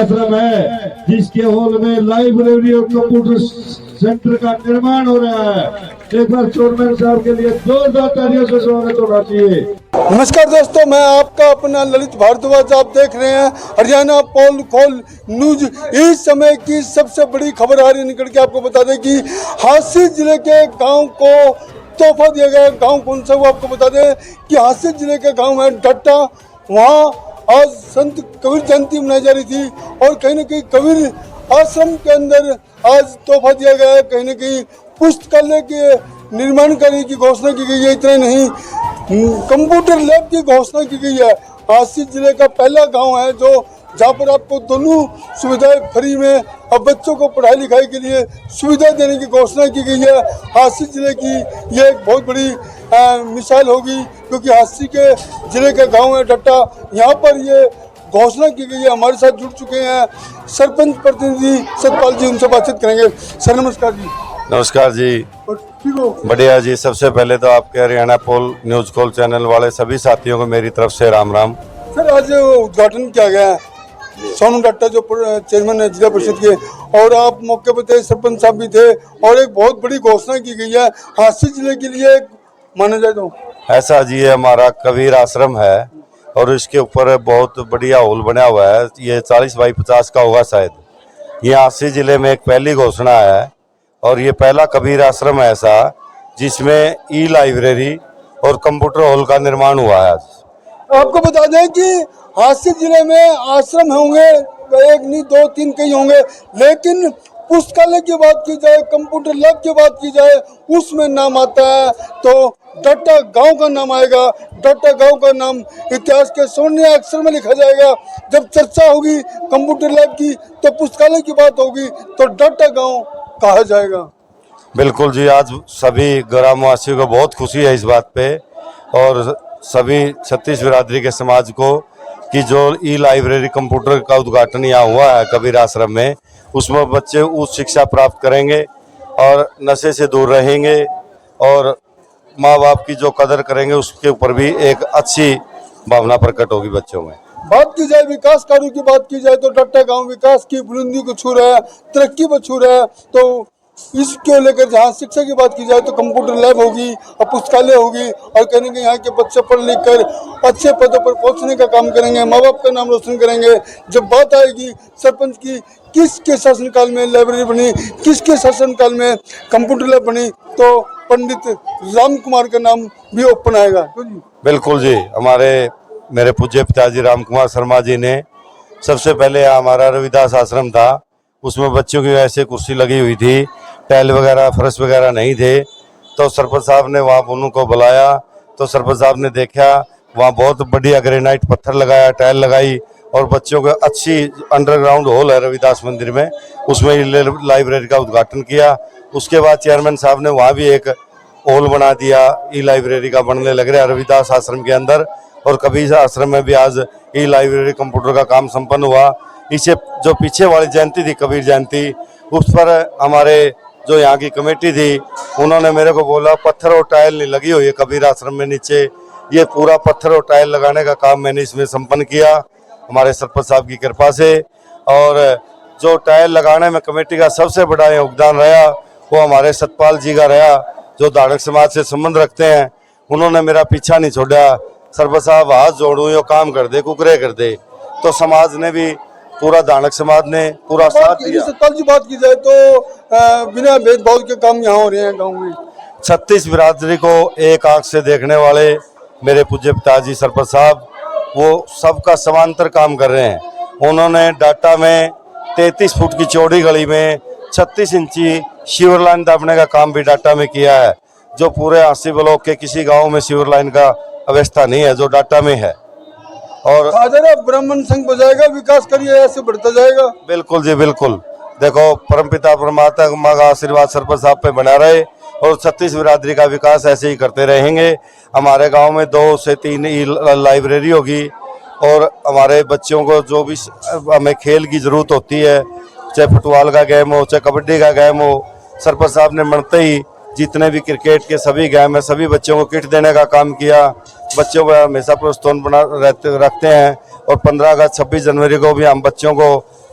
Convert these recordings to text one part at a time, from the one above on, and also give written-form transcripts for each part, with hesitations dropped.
आश्रम है जिसके हॉल में लाइब्रेरी और कंप्यूटर सेंटर का निर्माण हो रहा है। एक बार चेयरमैन साहब के लिए जोरदार तालियों से स्वागत होना चाहिए। नमस्कार दोस्तों, मैं आपका अपना ललित भारद्वाज। आप देख रहे हैं हरियाणा पोल खोल न्यूज। इस समय की सबसे बड़ी खबर आ रही निकल के आपको बता दें कि हांसी जिले के गांव को तोहफा दिया गया। गांव कौन सा वो आपको बता दें कि हांसी जिले के गांव है डट्टा। वहां आज संत कबीर जयंती मनाई जा रही थी और कहीं ना कहीं कबीर आश्रम के अंदर आज तोहफा दिया गया है। कहीं ना कहीं पुस्तकालय के निर्माण करने की घोषणा की गई है। इतना नहीं, कंप्यूटर लैब की घोषणा की गई है। हांसी जिले का पहला गांव है जो जहां पर आपको दोनों सुविधाएं फ्री में अब बच्चों को पढ़ाई लिखाई के लिए सुविधा देने की घोषणा की गई है। हांसी जिले की ये एक बहुत बड़ी मिसाल होगी, क्योंकि हांसी के जिले का गांव है डट्टा। यहाँ पर ये घोषणा की गई है। हमारे साथ जुड़ चुके हैं सरपंच प्रतिनिधि सतपाल जी, उनसे बातचीत करेंगे। सर नमस्कार जी। नमस्कार जी, ठीक हो? बढ़िया जी। सबसे पहले तो आपके हरियाणा पोल न्यूज कॉल चैनल वाले सभी साथियों को मेरी तरफ से राम राम। सर आज उद्घाटन किया गया है सोनू डट्टा जो चेयरमैन है जिला परिषद के, और आप मौके पर थे, सरपंच साहब भी थे, और एक बहुत बड़ी घोषणा की गई है हांसी जिले के लिए माना जाए तो। ऐसा जी, ये हमारा कबीर आश्रम है और इसके ऊपर बहुत बढ़िया हॉल बना हुआ है। ये 40 बाई 50 का होगा शायद। ये हांसी जिले में एक पहली घोषणा है और ये पहला कबीर आश्रम है ऐसा जिसमें ई लाइब्रेरी और कंप्यूटर हॉल का निर्माण हुआ है। आपको बता दें कि हांसी जिले में आश्रम होंगे, एक नहीं दो तीन कई होंगे, लेकिन पुस्तकालय की बात की जाए, कंप्यूटर लैब की बात की जाए, उसमें नाम आता है तो डट्टा गांव का नाम आएगा। डट्टा गांव का नाम इतिहास के स्वर्ण अक्षर में लिखा जाएगा। जब चर्चा होगी कंप्यूटर लैब की तो पुस्तकालय की बात होगी तो डट्टा गांव कहा जाएगा। बिल्कुल जी, आज सभी ग्रामवासियों को बहुत खुशी है इस बात पे, और सभी 36 बिरादरी के समाज को कि जो ई लाइब्रेरी कंप्यूटर का उद्घाटन यहाँ हुआ है कबीर आश्रम में, उसमें बच्चे उच्च शिक्षा प्राप्त करेंगे और नशे से दूर रहेंगे और माँ बाप की जो कदर करेंगे उसके ऊपर भी एक अच्छी भावना प्रकट होगी बच्चों में। बात की जाए विकास कार्यों की बात की जाए तो डट्टा गांव विकास की बुलंदी को छू रहा है, तरक्की को छू रहा है। तो इसको लेकर जहाँ शिक्षा की बात की जाए तो कंप्यूटर लैब होगी और पुस्तकालय होगी, और कहने के यहाँ के बच्चे पढ़ लिख कर अच्छे पदों पर पहुँचने का काम करेंगे, माँ बाप का नाम रोशन करेंगे। जब बात आएगी सरपंच की, किसके शासनकाल में लाइब्रेरी बनी, किसके शासनकाल में कंप्यूटर लैब बनी, तो पंडित राम कुमार का नाम भी ओपन आएगा। बिल्कुल जी, मेरे पूज्य पिताजी राम कुमार शर्मा जी ने सबसे पहले हमारा रविदास आश्रम था, उसमें बच्चों की ऐसे कुर्सी लगी हुई थी, टाइल वगैरह फर्श वगैरह नहीं थे। तो सरपंच साहब ने वहाँ उनको बुलाया तो सरपंच साहब ने देखा वहाँ बहुत बढ़िया ग्रेनाइट पत्थर लगाया, टाइल लगाई, और बच्चों को अच्छी अंडरग्राउंड हॉल है रविदास मंदिर में, उसमें लाइब्रेरी का उद्घाटन किया। उसके बाद चेयरमैन साहब ने वहाँ भी एक हॉल बना दिया, ई लाइब्रेरी का बनने लग रहा है रविदास आश्रम के अंदर, और कबीर आश्रम में भी आज ई लाइब्रेरी कंप्यूटर का काम संपन्न हुआ। इसे जो पीछे वाली जयंती थी कबीर जयंती, उस पर हमारे जो यहाँ की कमेटी थी उन्होंने मेरे को बोला पत्थर और टाइल नहीं लगी हुई है कबीर आश्रम में नीचे, ये पूरा पत्थर और टाइल लगाने का काम मैंने इसमें संपन्न किया हमारे सरपंच साहब की कृपा से। और जो टाइल लगाने में कमेटी का सबसे बड़ा योगदान रहा वो हमारे सतपाल जी का रहा, जो धाड़क समाज से संबंध रखते हैं। उन्होंने मेरा पीछा नहीं छोड़ा, सरपंच साहब हाथ जोड़ू यो काम कर दे, कुकरे कर दे, तो समाज ने भी, पूरा दानक समाज ने पूरा साथ दिया। सतपाल जी बात की जाए तो बिना भेदभाव के काम यहाँ हो रहे हैं गाँव में। 36 बिरादरी को एक आंख से देखने वाले मेरे पूज्य पिताजी सरपंच साहब, वो सबका समांतर काम कर रहे हैं। उन्होंने डाटा में 33 फुट की चौड़ी गली में 36 इंची सीवर लाइन दाबने का काम भी डाटा में किया है, जो पूरे हांसी ब्लॉक के किसी गांव में सीवर लाइन का अवस्था नहीं है जो डाटा में है। और ब्राह्मण संघ बजाएगा, विकास करिए, ऐसे बढ़ता जाएगा। बिल्कुल जी बिल्कुल। देखो परमपिता परमात्मा का आशीर्वाद सरपंच साहब पे बना रहे और 36 बिरादरी का विकास ऐसे ही करते रहेंगे। हमारे गांव में 2 से 3 लाइब्रेरी होगी, और हमारे बच्चों को जो भी हमें खेल की जरूरत होती है, चाहे फुटबॉल का गेम हो, चाहे कबड्डी का गेम हो, सरपंच साहब ने मनते ही जितने भी क्रिकेट के सभी गेम है सभी बच्चों को किट देने का काम किया। बच्चों को हमेशा प्रोत्साहन रखते हैं, और 15 अगस्त 26 जनवरी को भी हम बच्चों को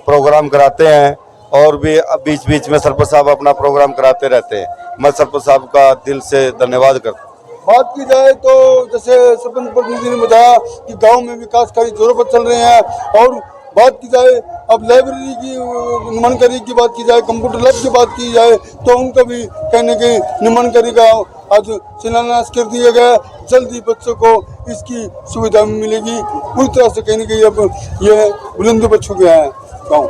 प्रोग्राम कराते हैं और भी बीच बीच में सरपंच साहब अपना प्रोग्राम कराते रहते हैं। मैं सरपंच साहब का दिल से धन्यवाद करता हूँ। बात की जाए तो जैसे सरपंच प्रतिनिधि ने बताया कि गांव में विकास कार्य जोरों पर चल रहे हैं, और बात की जाए अब लाइब्रेरी की निर्माणकारी की बात की जाए, कंप्यूटर लैब की बात की जाए तो उनका भी कहने के निर्माणकारी का आज शिलान्यास कर दिया गया। जल्दी बच्चों को इसकी सुविधा मिलेगी। पूरी तरह से कहने के अब यह बुलंदी पर छू गया है गाँव।